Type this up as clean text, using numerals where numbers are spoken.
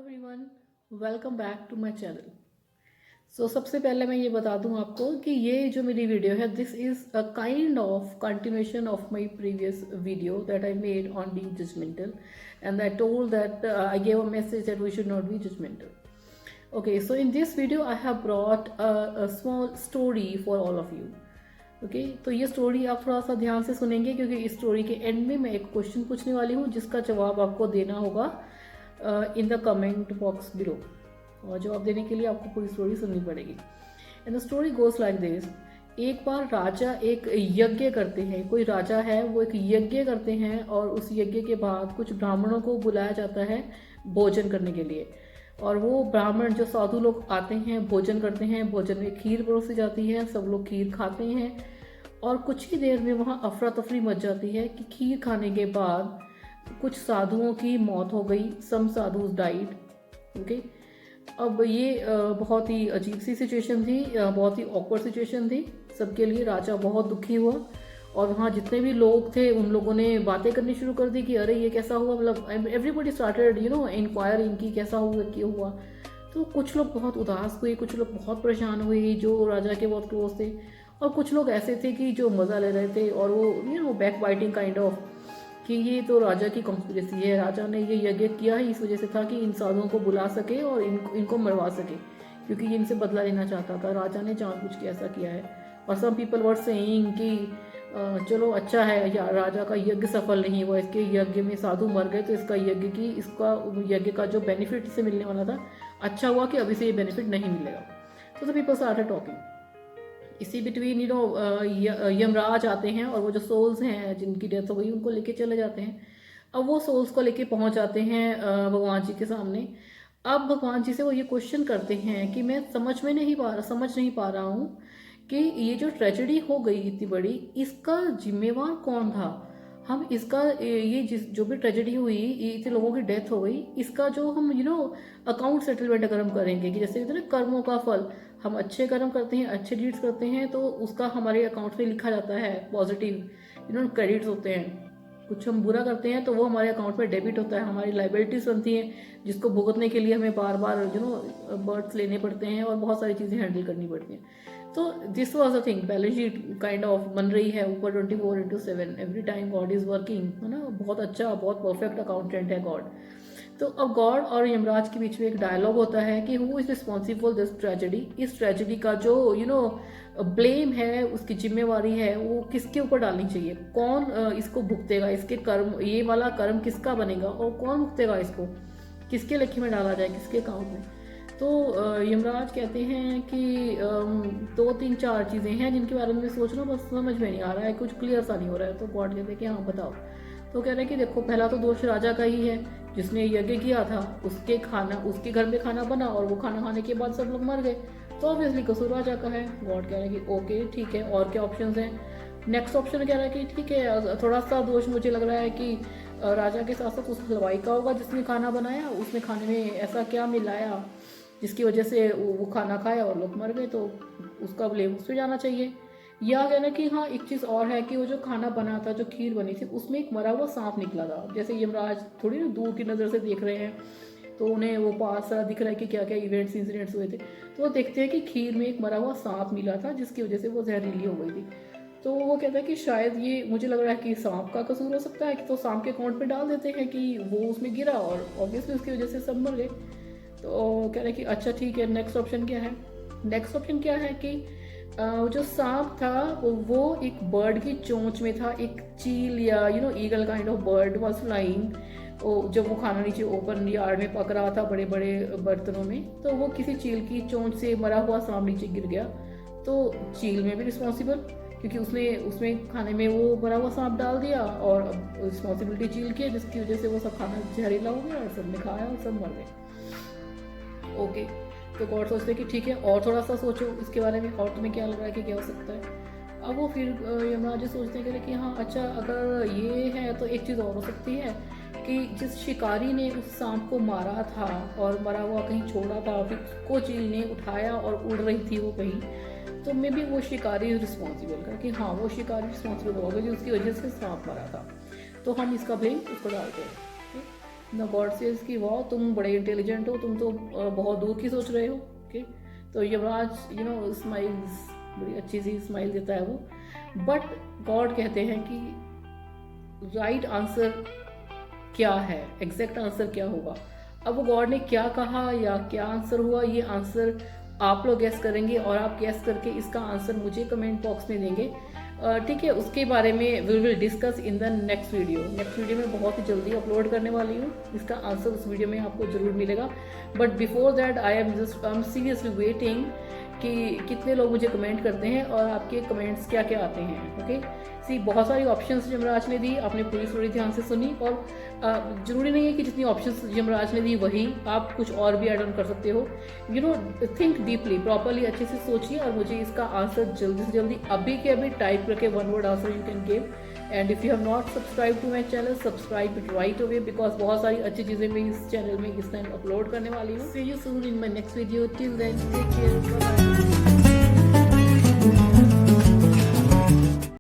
Everyone, welcome back to my channel. सबसे पहले मैं ये बता दूं आपको कि ये जो मेरी वीडियो है, this is a kind of continuation of my previous video that I made on being judgmental and I told that I gave a message that we should not be judgmental. Okay, so in this video I have brought a small story for all of you. Okay, तो ये story आप थोड़ा सा ध्यान से सुनेंगे क्योंकि इस स्टोरी के एंड में मैं एक क्वेश्चन पूछने वाली हूँ जिसका जवाब आपको देना होगा in the comment box below, और जवाब देने के लिए आपको पूरी स्टोरी सुननी पड़ेगी। And the story goes like this. एक बार राजा एक यज्ञ करते हैं, कोई राजा है वो एक यज्ञ करते हैं और उस यज्ञ के बाद कुछ ब्राह्मणों को बुलाया जाता है भोजन करने के लिए। और वो ब्राह्मण जो साधु लोग आते हैं, भोजन करते हैं, भोजन में खीर परोसी जाती है, सब लोग खीर खाते हैं और कुछ ही देर में वहाँ अफरा तफरी मच जाती है कि खीर खाने के बाद कुछ साधुओं की मौत हो गई। सम साधुज डाइड। ओके, अब ये बहुत ही अजीब सी सिचुएशन थी, बहुत ही ऑकवर्ड सिचुएशन थी सबके लिए। राजा बहुत दुखी हुआ और वहाँ जितने भी लोग थे उन लोगों ने बातें करनी शुरू कर दी कि अरे ये कैसा हुआ, मतलब एवरीबडी स्टार्टेड इंक्वायरिंग कि कैसा हुआ, क्यों हुआ। तो कुछ लोग बहुत उदास हुए, कुछ लोग बहुत परेशान हुए जो राजा के बहुत क्लोज थे, और कुछ लोग ऐसे थे कि जो मज़ा ले रहे थे और वो बैक बाइटिंग काइंड ऑफ कि ये तो राजा की कॉन्स्पिरेसी है, राजा ने ये यज्ञ किया ही इस वजह से था कि इन साधुओं को बुला सके और इनको मरवा सके, क्योंकि ये इनसे बदला लेना चाहता था। राजा ने जानबूझ के ऐसा किया है। और सम पीपल वर सेइंग कि चलो अच्छा है या राजा का यज्ञ सफल नहीं हुआ, इसके यज्ञ में साधु मर गए तो इसका यज्ञ का जो बेनिफिट से मिलने वाला था, अच्छा हुआ कि अभी से ये बेनिफिट नहीं मिलेगा। तो द पीपल स्टार्टेड टॉकिंग। इसी बिटवीन यमराज आते हैं और वो जो सोल्स हैं जिनकी डेथ हो गई उनको लेके चले जाते हैं। अब वो सोल्स को लेके पहुंच जाते हैं भगवान जी के सामने। अब भगवान जी से वो ये क्वेश्चन करते हैं कि मैं समझ नहीं पा रहा हूँ कि ये जो ट्रेजेडी हो गई इतनी बड़ी, इसका जिम्मेवार कौन था। हम इसका ये जिस जो भी ट्रेजेडी हुई, इतने लोगों की डेथ हो गई, इसका जो हम अकाउंट सेटलमेंट अगर हम करेंगे कि जैसे कहते हैं ना कर्मों का फल, हम अच्छे कर्म करते हैं, अच्छे डीड्स करते हैं तो उसका हमारे अकाउंट में लिखा जाता है पॉजिटिव क्रेडिट्स होते हैं। कुछ हम बुरा करते हैं तो वो हमारे अकाउंट में डेबिट होता है, हमारी लाइबिलिटीज बनती हैं जिसको भुगतने के लिए हमें बार बार बर्ड्स लेने पड़ते हैं और बहुत सारी चीज़ें हैंडल करनी पड़ती हैं। तो this was a thing, balance sheet kind of बन रही है ऊपर 24/7 every time God is working, है ना। बहुत अच्छा, बहुत परफेक्ट अकाउंटेंट है गॉड। तो अब गॉड और यमराज के बीच में एक डायलॉग होता है कि who is responsible this tragedy. इस ट्रेजेडी का जो ब्लेम है, उसकी जिम्मेवारी है, वो किसके ऊपर डालनी चाहिए, कौन इसको भुगतेगा, इसके कर्म, ये वाला कर्म किसका बनेगा और कौन भुगतेगा इसको, किसके लेखे में डाला जाए, किसके अकाउंट में। तो यमराज कहते हैं कि 2 3 4 चीज़ें हैं जिनके बारे में सोच रहा हूँ, बस समझ में नहीं आ रहा है, कुछ क्लियर सा नहीं हो रहा है। तो गॉड कहते हैं कि हाँ बताओ। तो कह रहे हैं कि देखो, पहला तो दोष राजा का ही है, जिसने यज्ञ किया था उसके घर में खाना बना और वो खाना खाने के बाद सब लोग मर गए, तो ऑब्वियसली कसूर राजा का है। गॉड कह रहे हैं कि ओके ठीक है, और क्या ऑप्शंस हैं। नेक्स्ट ऑप्शन कह रहा है कि ठीक है, थोड़ा सा दोष मुझे लग रहा है कि राजा के साथ साथ उस हलवाई का होगा जिसने खाना बनाया, उसने खाने में ऐसा क्या मिलाया जिसकी वजह से वो खाना खाया और लोग मर गए, तो उसका ब्लेम उस पर जाना चाहिए। या कहना कि हाँ एक चीज़ और है कि वो जो खाना बना था, जो खीर बनी थी, उसमें एक मरा हुआ सांप निकला था। जैसे यमराज थोड़ी ना दूर की नज़र से देख रहे हैं, तो उन्हें वो पास सा दिख रहा है कि क्या क्या इंसिडेंट्स हुए थे। तो वो देखते हैं कि खीर में एक मरा हुआ सांप मिला था जिसकी वजह से वो जहरीली हो गई थी। तो वो कहता है कि शायद ये, मुझे लग रहा है कि सांप का कसूर हो सकता है, कि तो सांप के अकाउंट में डाल देते हैं कि वो उसमें गिरा और ऑब्वियसली उसकी वजह से सब मर गए। तो कह रहे हैं कि अच्छा ठीक है, नेक्स्ट ऑप्शन क्या है। नेक्स्ट ऑप्शन क्या है कि जो सांप था वो एक बर्ड की चोंच में था, एक चील या eagle kind of bird was flying. जब वो खाना नीचे ओपन यार्ड में पक रहा था बड़े बड़े बर्तनों में, तो वो किसी चील की चोंच से मरा हुआ सांप नीचे गिर गया। तो चील में भी रिस्पॉन्सिबल, क्योंकि उसने उसमें खाने में वो मरा हुआ सांप डाल दिया, और रिस्पॉन्सिबिलिटी चील की है जिसकी वजह से वो सब खाना जहरीला हो गया और सब ने खाया और सब मर गए। ओके, तो गॉड सोचते कि ठीक है, और थोड़ा सा सोचो इसके बारे में, और तुम्हें क्या लग रहा है कि क्या हो सकता है। अब वो फिर यमराज सोचते हैं कि हाँ अच्छा, अगर ये है तो एक चीज़ और हो सकती है कि जिस शिकारी ने उस सांप को मारा था और मरा हुआ कहीं छोड़ा था, फिर उसको चील ने उठाया और उड़ रही थी वो कहीं, तो मे बी वो शिकारी रिस्पॉन्सिबल कर कि हाँ वो शिकारी रिस्पॉन्सिबल होगा कि उसकी वजह से सांप मरा था, तो हम इसका ब्लेम उसको डालते हैं। ना गॉड सेज कि वाह तुम बड़े इंटेलिजेंट हो, तुम तो बहुत दूर की सोच रहे हो। ओके, तो यमराज स्माइल्स, बड़ी अच्छी सी स्माइल देता है वो। बट गॉड कहते हैं कि राइट आंसर क्या है, एग्जैक्ट आंसर क्या होगा। अब वो गॉड ने क्या कहा या क्या आंसर हुआ, ये आंसर आप लोग गैस करेंगे और आप गैस करके इसका आंसर मुझे कमेंट बॉक्स में देंगे। ठीक है, उसके बारे में we will discuss in the next video. Next video में बहुत ही जल्दी अपलोड करने वाली हूँ, इसका आंसर उस वीडियो में आपको जरूर मिलेगा। But before that I am seriously waiting कि कितने लोग मुझे कमेंट करते हैं और आपके कमेंट्स क्या क्या आते हैं। ओके, सी बहुत सारी ऑप्शंस यमराज ने दी, आपने पूरी स्टोरी ध्यान से सुनी। और जरूरी नहीं है कि जितनी ऑप्शंस यमराज ने दी वही, आप कुछ और भी ऐड ऑन कर सकते हो। थिंक डीपली, प्रॉपरली, अच्छे से सोचिए और मुझे इसका आंसर जल्दी से जल्दी अभी के अभी टाइप करके one word answer you can give. And if you have not subscribe to my channel, subscribe it right away, because बहुत सारी अच्छी चीज़ें मैं इस चैनल में इस टाइम अपलोड करने वाली हूँ। See you soon in my next video, till then take care, bye bye.